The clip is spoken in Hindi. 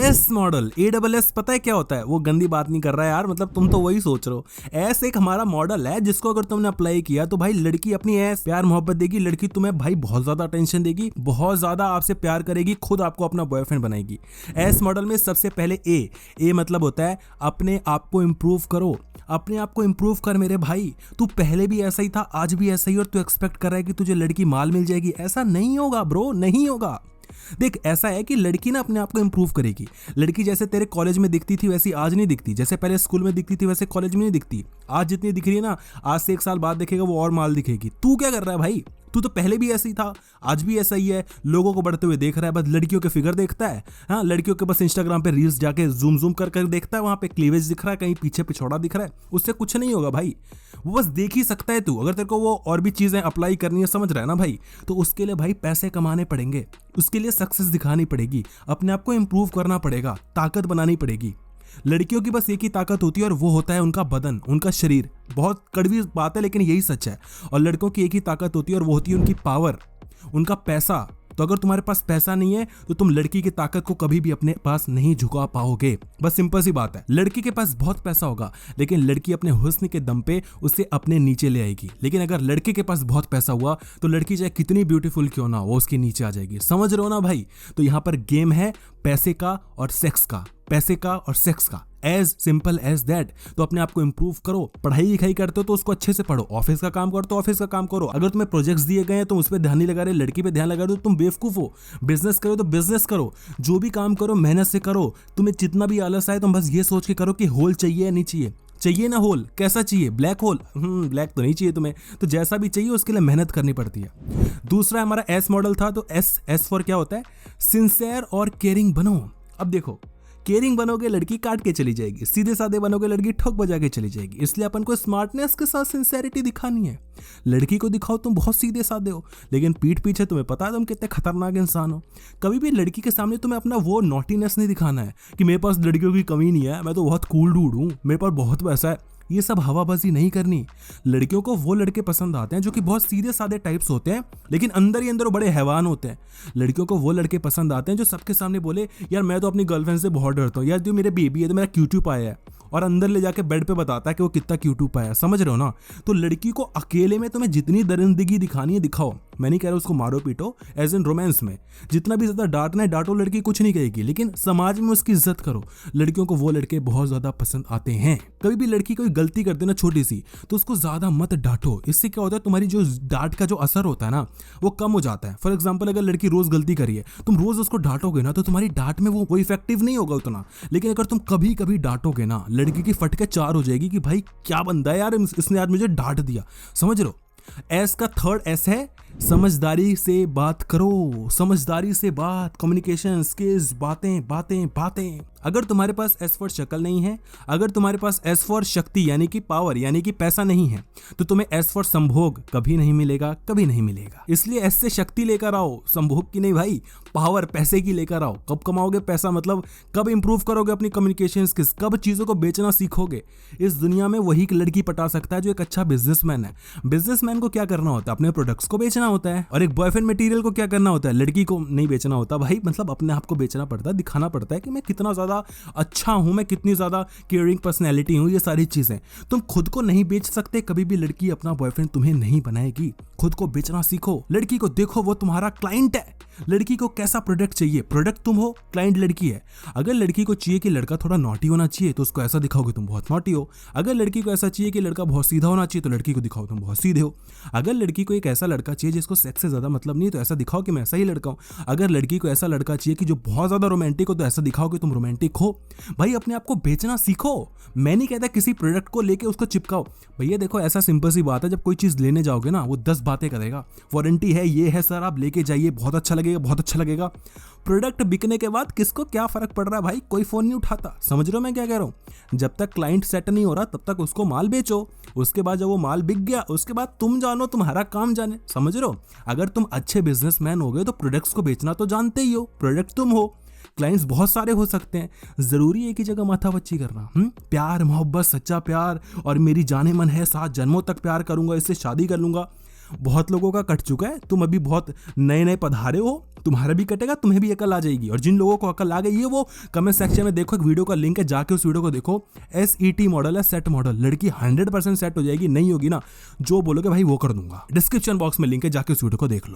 S model. ASS पता है क्या होता है? वो गंदी बात नहीं कर रहा है यार, मतलब तुम तो वही सोच रहे हो। एस एक हमारा मॉडल है जिसको अगर तुमने अप्लाई किया तो भाई लड़की अपनी एस प्यार मोहब्बत देगी, लड़की तुम्हें भाई बहुत ज्यादा अटेंशन देगी, बहुत ज्यादा आपसे प्यार करेगी, खुद आपको अपना बॉयफ्रेंड बनाएगी। एस मॉडल में सबसे पहले ए मतलब होता है अपने आप को इम्प्रूव करो, अपने आप को इम्प्रूव कर मेरे भाई। तू पहले भी ऐसा ही था, आज भी ऐसा ही, और तू एक्सपेक्ट कर रहा है कि तुझे लड़की माल मिल जाएगी। ऐसा नहीं होगा ब्रो, नहीं होगा। देख ऐसा है कि लड़की ना अपने आप को इंप्रूव करेगी। लड़की जैसे तेरे कॉलेज में दिखती थी वैसी आज नहीं दिखती, जैसे पहले स्कूल में दिखती थी वैसे कॉलेज में नहीं दिखती। आज जितनी दिख रही है ना, आज से 1 साल बाद देखेगा वो और माल दिखेगी। तू क्या कर रहा है भाई? तू तो पहले भी ऐसा ही था, आज भी ऐसा ही है। लोगों को बढ़ते हुए देख रहा है, बस लड़कियों के फिगर देखता है। हाँ, लड़कियों के बस इंस्टाग्राम पे रील्स जाके जूम कर देखता है, वहां पे क्लीवेज दिख रहा है, कहीं पीछे पिछौड़ा दिख रहा है, उससे कुछ नहीं होगा भाई। वो बस देख ही सकता है तू। अगर तेरे को वो और भी चीजें अप्लाई करनी है, समझ रहा है ना भाई, तो उसके लिए भाई पैसे कमाने पड़ेंगे, उसके लिए सक्सेस दिखानी पड़ेगी, अपने आप को इंप्रूव करना पड़ेगा, ताकत बनानी पड़ेगी। लड़कियों की बस एक ही ताकत होती है और वो होता है उनका बदन, उनका शरीर। बहुत कड़वी बात है लेकिन यही सच है। और लड़कों की एक ही ताकत होती है और वो होती है उनकी पावर, उनका पैसा। तो अगर तुम्हारे पास पैसा नहीं है तो तुम लड़की की ताकत को कभी भी अपने पास नहीं झुका पाओगे। बस सिंपल सी बात है। लड़की के पास बहुत पैसा होगा लेकिन लड़की अपने हुस्न के दम पे उसे अपने नीचे ले आएगी। लेकिन अगर लड़के के पास बहुत पैसा हुआ तो लड़की चाहे कितनी ब्यूटीफुल क्यों ना, वो उसके नीचे आ जाएगी। समझ रहे हो ना भाई? तो यहाँ पर गेम है पैसे का और सेक्स का, पैसे का और सेक्स का, एज सिंपल एज दैट। तो अपने आप को इंप्रूव करो। पढ़ाई लिखाई करते हो तो उसको अच्छे से पढ़ो, ऑफिस का काम करो तो ऑफिस का काम करो। अगर तुम्हें प्रोजेक्ट्स दिए गए हैं तो उस पर ध्यान नहीं लगा रहे, लड़की पे ध्यान लगा रहे हो, तुम बेवकूफ हो। बिजनेस करो तो बिजनेस करो, जो भी काम करो मेहनत से करो। तुम्हें जितना भी आलस आए तुम बस ये सोच के करो कि होल चाहिए या नहीं चाहिए। चाहिए ना होल? कैसा चाहिए? Black hole? ब्लैक तो नहीं चाहिए तुम्हें, तो जैसा भी चाहिए उसके लिए मेहनत करनी पड़ती है। दूसरा हमारा एस मॉडल था, तो एस फॉर क्या होता है? सिंसियर और केयरिंग बनो। अब देखो, केयरिंग बनोगे लड़की काट के चली जाएगी, सीधे साधे बनोगे लड़की ठोक बजा के चली जाएगी। इसलिए अपन को स्मार्टनेस के साथ सिंसेरिटी दिखानी है। लड़की को दिखाओ तुम बहुत सीधे साधे हो, लेकिन पीठ पीछे तुम्हें पता है तुम कितने खतरनाक इंसान हो। कभी भी लड़की के सामने तुम्हें अपना वो नॉटीनेस नहीं दिखाना है कि मेरे पास लड़कियों की कमी नहीं है, मैं तो बहुत कूल डूड हूँ, मेरे पास बहुत पैसा है। ये सब हवाबाजी नहीं करनी। लड़कियों को वो लड़के पसंद आते हैं जो कि बहुत सीधे साधे टाइप्स होते हैं लेकिन अंदर ही अंदर वो बड़े हैवान होते हैं। लड़कियों को वो लड़के पसंद आते हैं जो सबके सामने बोले यार मैं तो अपनी गर्लफ्रेंड से बहुत डरता हूँ, यार जो मेरे बेबी है तो मेरा क्यूट्यू पाया है, और अंदर ले जाके बेड पे बताता है कि वो कितना क्यूट्यू पाया। समझ रहे हो ना? तो लड़की को अकेले में तुम्हें जितनी दरिंदगी दिखानी है दिखाओ। मैं नहीं कह रहा उसको मारो पीटो, एज इन रोमांस में जितना भी ज्यादा डांटना है डांटो, लड़की कुछ नहीं कहेगी, लेकिन समाज में उसकी इज्जत करो। लड़कियों को वो लड़के बहुत ज्यादा पसंद आते हैं। कभी भी लड़की कोई गलती करते ना छोटी सी, तो उसको ज्यादा मत डांटो। इससे क्या होता है, तुम्हारी जो डांट का जो असर होता है ना वो कम हो जाता है। फॉर एग्जाम्पल, अगर लड़की रोज गलती करी है, तुम रोज उसको डांटोगे ना तो तुम्हारी डांट में वो इफेक्टिव नहीं होगा उतना। लेकिन अगर तुम कभी कभी डांटोगे ना, लड़की की फटके चार हो जाएगी कि भाई क्या बंदा है यार, इसने आज मुझे डांट दिया। समझ लो। एस का थर्ड एस है समझदारी से बात करो। समझदारी से बात, कम्युनिकेशन स्किल्स, बातें बातें बातें। अगर तुम्हारे पास एस फॉर शक्ल नहीं है, अगर तुम्हारे पास एस फॉर शक्ति यानी कि पावर यानी कि पैसा नहीं है, तो तुम्हें एस फॉर संभोग कभी नहीं मिलेगा, कभी नहीं मिलेगा। इसलिए एस से शक्ति लेकर आओ, संभोग की नहीं भाई, पावर पैसे की लेकर आओ। कब कमाओगे पैसा? मतलब कब इंप्रूव करोगे अपनी कम्युनिकेशन स्किल्स, कब चीजों को बेचना सीखोगे? इस दुनिया में वही लड़की पटा सकता है जो एक अच्छा बिजनेसमैन है। बिजनेसमैन को क्या करना होता है? अपने प्रोडक्ट्स को बेचना होता है। और एक बॉयफ्रेंड मटेरियल को क्या करना होता है? लड़की को नहीं बेचना होता भाई, मतलब अपने आप को बेचना पड़ता है, दिखाना पड़ता है कि मैं कितना ज्यादा अच्छा हूं, मैं कितनी ज्यादा केयरिंग पर्सनैलिटी हूं। ये सारी चीजें तुम खुद को नहीं बेच सकते, कभी भी लड़की अपना बॉयफ्रेंड तुम्हें नहीं बनाएगी। खुद को बेचना सीखो। लड़की को देखो वो तुम्हारा क्लाइंट है। लड़की को कैसा प्रोडक्ट चाहिए? प्रोडक्ट तुम हो, क्लाइंट लड़की है। अगर लड़की को चाहिए कि लड़का थोड़ा नॉटी होना चाहिए तो उसको ऐसा दिखाओगे तुम बहुत नॉटी हो। अगर लड़की को ऐसा चाहिए कि लड़का बहुत सीधा होना चाहिए तो लड़की को दिखाओ तुम बहुत सीधे हो। अगर लड़की को एक ऐसा लड़का चाहिए जिसको सेक्स से ज्यादा मतलब नहीं तो ऐसा दिखाओ कि मैं ऐसा ही लड़का हूं। अगर लड़की को ऐसा लड़का चाहिए कि जो बहुत ज्यादा रोमांटिक हो तो ऐसा दिखाओ कि तुम रोमांटिक हो। भाई अपने आप को बेचना सीखो। मैं नहीं कहता किसी प्रोडक्ट को लेके उसको चिपकाओ। भैया देखो ऐसा सिंपल सी बात है, जब कोई चीज लेने जाओगे ना वो 10 बातें करेगा। वारंटी है, ये है सर, आप लेके जाइए, बहुत अच्छा लगेगा, बहुत अच्छा लगेगा। प्रोडक्ट बिकने के बाद किसको क्या फर्क पड़ रहा है भाई? कोई फोन नहीं उठाता। समझ रहे हो मैं क्या कह रहा हूं? जब तक क्लाइंट सेट नहीं हो रहा तब तक उसको माल बेचो। उसके बाद जब वो माल बिक गया उसके बाद तुम जानो, तुम्हारा काम जाने। समझ रहे हो? अगर तुम अच्छे बिजनेसमैन हो गए तो प्रोडक्ट्स को बेचना तो जानते ही हो। प्रोडक्ट तुम हो, क्लाइंट्स बहुत सारे हो सकते हैं। जरूरी है कि जगह माथापच्ची करना। प्यार मोहब्बत, सच्चा प्यार और मेरी जाने मन है 7 जन्मों तक प्यार करूंगा, इससे शादी कर लूंगा। बहुत लोगों का कट चुका है, तुम अभी बहुत नए नए पधारे हो, तुम्हारा भी कटेगा, तुम्हें भी अकल आ जाएगी। और जिन लोगों को अकल आ गई है वो कमेंट सेक्शन में देखो, एक वीडियो का लिंक है, जाके उस वीडियो को देखो। SET मॉडल है, सेट मॉडल, लड़की 100% सेट हो जाएगी। नहीं होगी ना, जो बोलोगे भाई वो कर दूंगा। डिस्क्रिप्शन बॉक्स में लिंक है, जाके उस वीडियो को देख लो।